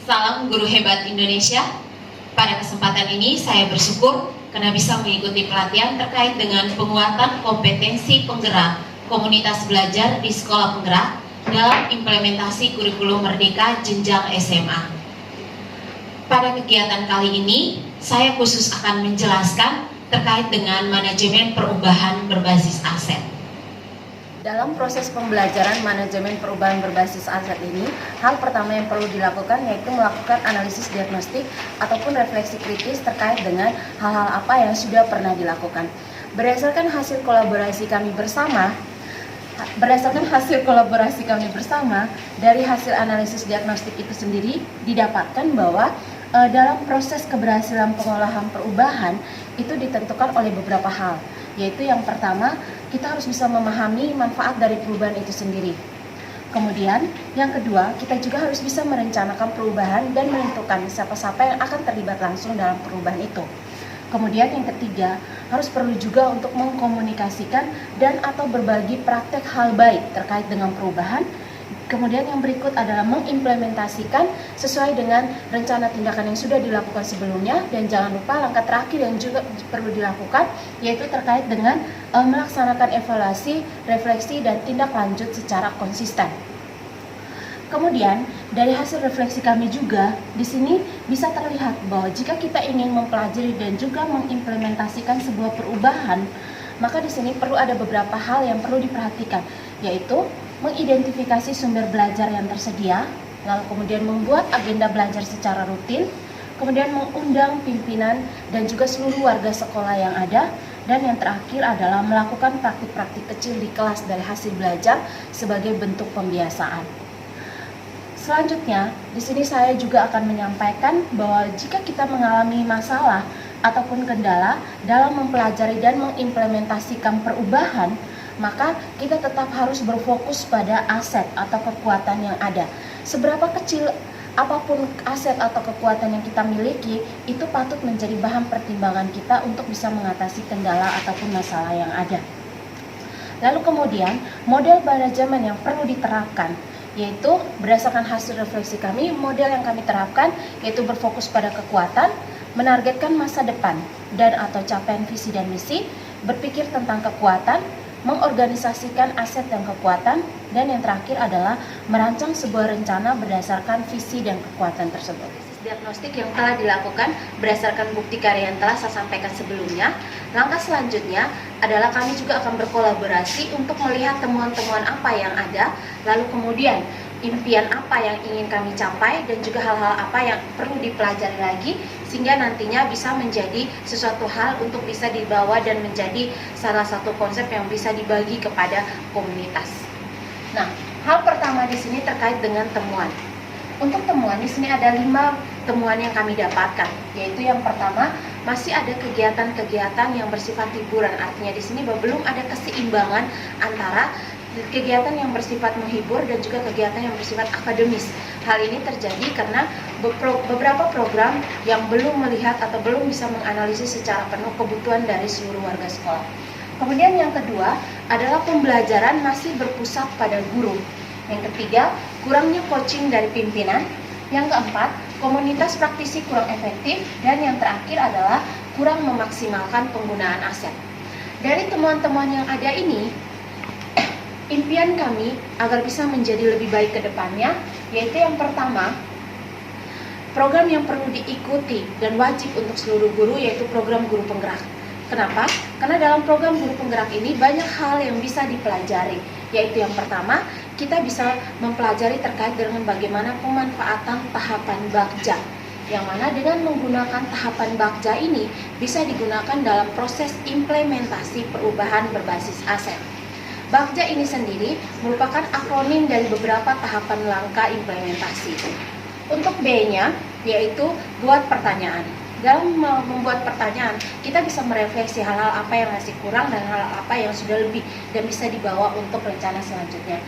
Salam guru hebat Indonesia. Pada kesempatan ini saya bersyukur karena bisa mengikuti pelatihan terkait dengan penguatan kompetensi penggerak komunitas belajar di sekolah penggerak dalam implementasi kurikulum Merdeka jenjang SMA. Pada kegiatan kali ini, saya khusus akan menjelaskan terkait dengan manajemen perubahan berbasis aset. Dalam proses pembelajaran manajemen perubahan berbasis aset ini, hal pertama yang perlu dilakukan yaitu melakukan analisis diagnostik ataupun refleksi kritis terkait dengan hal-hal apa yang sudah pernah dilakukan. Berdasarkan hasil kolaborasi kami bersama, dari hasil analisis diagnostik itu sendiri didapatkan bahwa dalam proses keberhasilan pengolahan perubahan itu ditentukan oleh beberapa hal, yaitu yang pertama, kita harus bisa memahami manfaat dari perubahan itu sendiri. Kemudian, yang kedua, kita juga harus bisa merencanakan perubahan dan menentukan siapa-siapa yang akan terlibat langsung dalam perubahan itu. Kemudian yang ketiga, harus perlu juga untuk mengkomunikasikan dan atau berbagi praktek hal baik terkait dengan perubahan. Kemudian yang berikut adalah mengimplementasikan sesuai dengan rencana tindakan yang sudah dilakukan sebelumnya. Dan jangan lupa langkah terakhir yang juga perlu dilakukan yaitu terkait dengan melaksanakan evaluasi, refleksi, dan tindak lanjut secara konsisten. Kemudian dari hasil refleksi kami juga di sini bisa terlihat bahwa jika kita ingin mempelajari dan juga mengimplementasikan sebuah perubahan, maka di sini perlu ada beberapa hal yang perlu diperhatikan, yaitu mengidentifikasi sumber belajar yang tersedia, lalu kemudian membuat agenda belajar secara rutin, kemudian mengundang pimpinan dan juga seluruh warga sekolah yang ada, dan yang terakhir adalah melakukan praktik-praktik kecil di kelas dari hasil belajar sebagai bentuk pembiasaan. Selanjutnya, di sini saya juga akan menyampaikan bahwa jika kita mengalami masalah ataupun kendala dalam mempelajari dan mengimplementasikan perubahan, maka kita tetap harus berfokus pada aset atau kekuatan yang ada. Seberapa kecil apapun aset atau kekuatan yang kita miliki, itu patut menjadi bahan pertimbangan kita untuk bisa mengatasi kendala ataupun masalah yang ada. Lalu kemudian, model manajemen yang perlu diterapkan, yaitu berdasarkan hasil refleksi kami, model yang kami terapkan yaitu berfokus pada kekuatan, menargetkan masa depan dan atau capaian visi dan misi, berpikir tentang kekuatan, mengorganisasikan aset dan kekuatan, dan yang terakhir adalah merancang sebuah rencana berdasarkan visi dan kekuatan tersebut. Diagnostik yang telah dilakukan berdasarkan bukti karya yang telah saya sampaikan sebelumnya, langkah selanjutnya adalah kami juga akan berkolaborasi untuk melihat temuan-temuan apa yang ada, lalu kemudian impian apa yang ingin kami capai, dan juga hal-hal apa yang perlu dipelajari lagi sehingga nantinya bisa menjadi sesuatu hal untuk bisa dibawa dan menjadi salah satu konsep yang bisa dibagi kepada komunitas. Nah, hal pertama di sini terkait dengan temuan. Untuk temuan di sini ada 5 temuan yang kami dapatkan, yaitu yang pertama, masih ada kegiatan-kegiatan yang bersifat hiburan. Artinya di sini belum ada keseimbangan antara kegiatan yang bersifat menghibur dan juga kegiatan yang bersifat akademis. Hal ini terjadi karena beberapa program yang belum melihat atau belum bisa menganalisis secara penuh kebutuhan dari seluruh warga sekolah. Kemudian yang kedua adalah pembelajaran masih berpusat pada guru. Yang ketiga, kurangnya coaching dari pimpinan. Yang keempat, komunitas praktisi kurang efektif. Dan yang terakhir adalah kurang memaksimalkan penggunaan aset. Dari temuan-temuan yang ada ini, impian kami agar bisa menjadi lebih baik ke depannya, yaitu yang pertama, program yang perlu diikuti dan wajib untuk seluruh guru yaitu program guru penggerak. Kenapa? Karena dalam program guru penggerak ini banyak hal yang bisa dipelajari, yaitu yang pertama, kita bisa mempelajari terkait dengan bagaimana pemanfaatan tahapan Bagja, yang mana dengan menggunakan tahapan Bagja ini bisa digunakan dalam proses implementasi perubahan berbasis aset. Bagja ini sendiri merupakan akronim dari beberapa tahapan langkah implementasi. Untuk B-nya, yaitu buat pertanyaan. Dalam membuat pertanyaan, kita bisa merefleksi hal-hal apa yang masih kurang dan hal apa yang sudah lebih dan bisa dibawa untuk rencana selanjutnya.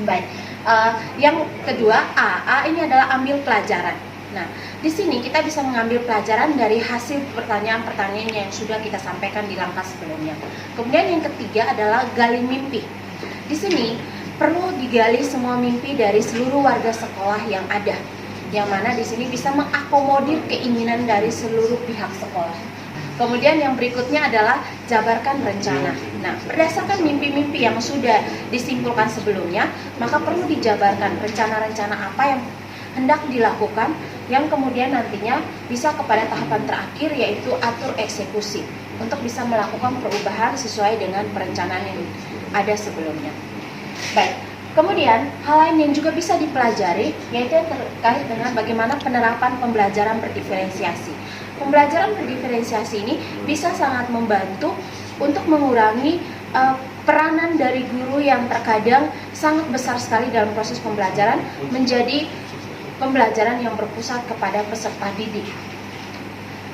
Baik. Yang kedua, A ini adalah ambil pelajaran. Nah, di sini kita bisa mengambil pelajaran dari hasil pertanyaan-pertanyaan yang sudah kita sampaikan di langkah sebelumnya. Kemudian yang ketiga adalah gali mimpi. Di sini perlu digali semua mimpi dari seluruh warga sekolah yang ada. yang mana di sini bisa mengakomodir keinginan dari seluruh pihak sekolah. Kemudian yang berikutnya adalah jabarkan rencana. Nah, berdasarkan mimpi-mimpi yang sudah disimpulkan sebelumnya, maka perlu dijabarkan rencana-rencana apa yang hendak dilakukan yang kemudian nantinya bisa kepada tahapan terakhir, yaitu atur eksekusi untuk bisa melakukan perubahan sesuai dengan perencanaan yang ada sebelumnya. Baik, kemudian hal lain yang juga bisa dipelajari yaitu yang terkait dengan bagaimana penerapan pembelajaran berdiferensiasi. Pembelajaran berdiferensiasi ini bisa sangat membantu untuk mengurangi peranan dari guru yang terkadang sangat besar sekali dalam proses pembelajaran menjadi pembelajaran yang berpusat kepada peserta didik.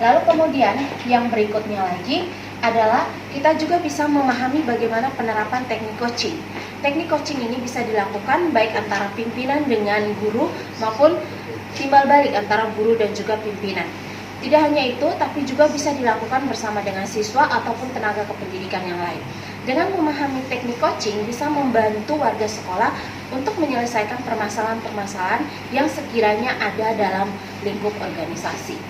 Lalu kemudian yang berikutnya lagi adalah kita juga bisa memahami bagaimana penerapan teknik coaching. Teknik coaching ini bisa dilakukan baik antara pimpinan dengan guru maupun timbal balik antara guru dan juga pimpinan. Tidak hanya itu, tapi juga bisa dilakukan bersama dengan siswa ataupun tenaga kependidikan yang lain. Dengan memahami teknik coaching bisa membantu warga sekolah untuk menyelesaikan permasalahan-permasalahan yang sekiranya ada dalam lingkup organisasi.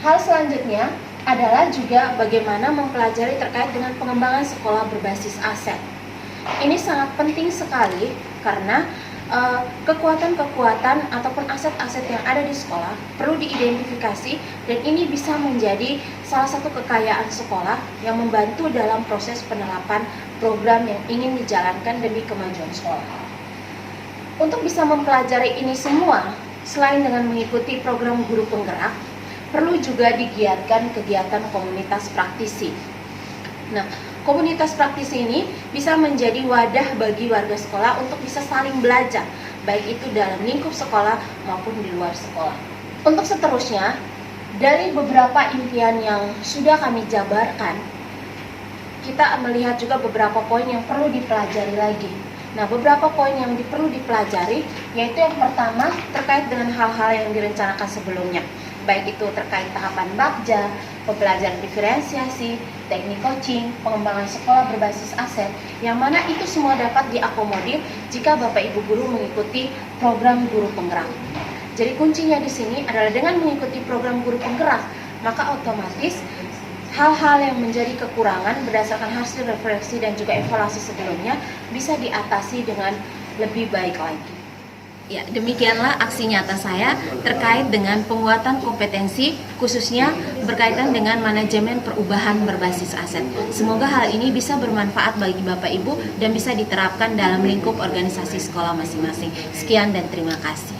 Hal selanjutnya adalah juga bagaimana mempelajari terkait dengan pengembangan sekolah berbasis aset. Ini sangat penting sekali karena kekuatan-kekuatan ataupun aset-aset yang ada di sekolah perlu diidentifikasi, dan ini bisa menjadi salah satu kekayaan sekolah yang membantu dalam proses penerapan program yang ingin dijalankan demi kemajuan sekolah. Untuk bisa mempelajari ini semua, selain dengan mengikuti program guru penggerak, perlu juga digiatkan kegiatan komunitas praktisi. Nah, komunitas praktisi ini bisa menjadi wadah bagi warga sekolah untuk bisa saling belajar, baik itu dalam lingkup sekolah maupun di luar sekolah. Untuk seterusnya, dari beberapa impian yang sudah kami jabarkan, kita melihat juga beberapa poin yang perlu dipelajari lagi. Nah, beberapa poin yang perlu dipelajari yaitu yang pertama terkait dengan hal-hal yang direncanakan sebelumnya, baik itu terkait tahapan Bagja, pembelajaran diferensiasi, teknik coaching, pengembangan sekolah berbasis aset, yang mana itu semua dapat diakomodir jika Bapak Ibu guru mengikuti program guru penggerak. Jadi kuncinya di sini adalah dengan mengikuti program guru penggerak, maka otomatis hal-hal yang menjadi kekurangan berdasarkan hasil refleksi dan juga evaluasi sebelumnya bisa diatasi dengan lebih baik lagi. Ya, demikianlah aksi nyata saya terkait dengan penguatan kompetensi khususnya berkaitan dengan manajemen perubahan berbasis aset. Semoga hal ini bisa bermanfaat bagi Bapak Ibu dan bisa diterapkan dalam lingkup organisasi sekolah masing-masing. Sekian dan terima kasih.